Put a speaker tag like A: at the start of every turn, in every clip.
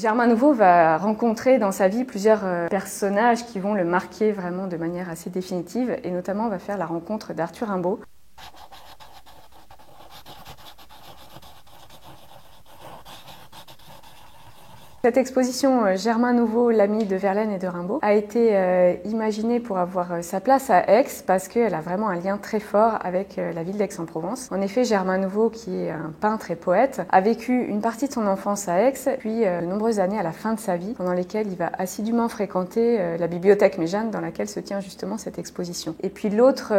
A: Germain Nouveau va rencontrer dans sa vie plusieurs personnages qui vont le marquer vraiment de manière assez définitive, et notamment va faire la rencontre d'Arthur Rimbaud. Cette exposition Germain Nouveau, l'ami de Verlaine et de Rimbaud, a été imaginée pour avoir sa place à Aix parce qu'elle a vraiment un lien très fort avec la ville d'Aix-en-Provence. En effet, Germain Nouveau, qui est un peintre et poète, a vécu une partie de son enfance à Aix, puis de nombreuses années à la fin de sa vie, pendant lesquelles il va assidûment fréquenter la bibliothèque Méjeanne, dans laquelle se tient justement cette exposition. Et puis l'autre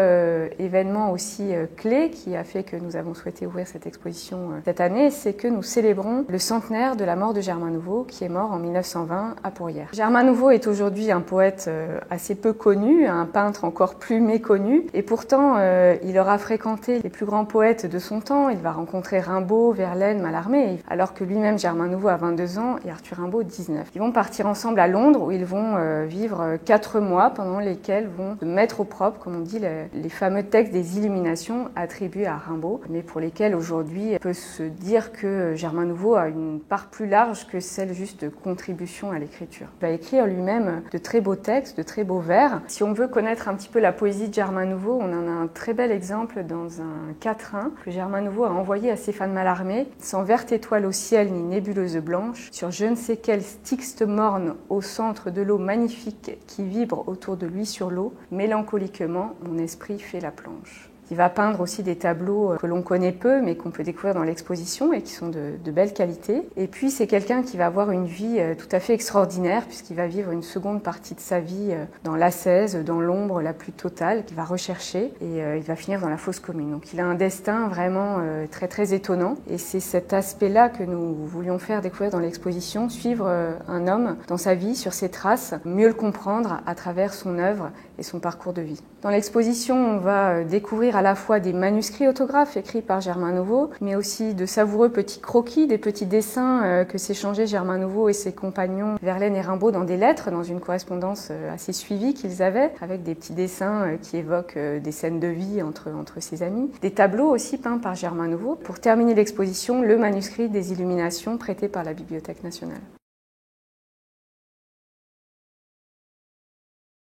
A: événement aussi clé qui a fait que nous avons souhaité ouvrir cette exposition cette année, c'est que nous célébrons le centenaire de la mort de Germain Nouveau, qui est mort en 1920 à Pourrières. Germain Nouveau est aujourd'hui un poète assez peu connu, un peintre encore plus méconnu, et pourtant il aura fréquenté les plus grands poètes de son temps. Il va rencontrer Rimbaud, Verlaine, Mallarmé, alors que lui-même, Germain Nouveau, a 22 ans et Arthur Rimbaud 19. Ils vont partir ensemble à Londres où ils vont vivre 4 mois pendant lesquels vont se mettre au propre, comme on dit, les fameux textes des Illuminations attribués à Rimbaud, mais pour lesquels aujourd'hui on peut se dire que Germain Nouveau a une part plus large que celle juste de contribution à l'écriture. Il va écrire lui-même de très beaux textes, de très beaux vers. Si on veut connaître un petit peu la poésie de Germain Nouveau, on en a un très bel exemple dans un quatrain que Germain Nouveau a envoyé à Stéphane Mallarmé. Sans verte étoile au ciel ni nébuleuse blanche, sur je ne sais quel styxte morne au centre de l'eau magnifique qui vibre autour de lui sur l'eau, mélancoliquement mon esprit fait la planche. Il va peindre aussi des tableaux que l'on connaît peu, mais qu'on peut découvrir dans l'exposition et qui sont de belle qualité. Et puis c'est quelqu'un qui va avoir une vie tout à fait extraordinaire, puisqu'il va vivre une seconde partie de sa vie dans l'ascèse, dans l'ombre la plus totale, qu'il va rechercher, et il va finir dans la fosse commune. Donc il a un destin vraiment très très étonnant, et c'est cet aspect-là que nous voulions faire découvrir dans l'exposition, suivre un homme dans sa vie, sur ses traces, mieux le comprendre à travers son œuvre et son parcours de vie. Dans l'exposition, on va découvrir à la fois des manuscrits autographes écrits par Germain Nouveau, mais aussi de savoureux petits croquis, des petits dessins que s'échangeaient Germain Nouveau et ses compagnons Verlaine et Rimbaud dans des lettres, dans une correspondance assez suivie qu'ils avaient, avec des petits dessins qui évoquent des scènes de vie entre ses amis. Des tableaux aussi peints par Germain Nouveau. Pour terminer l'exposition, le manuscrit des Illuminations prêté par la Bibliothèque nationale.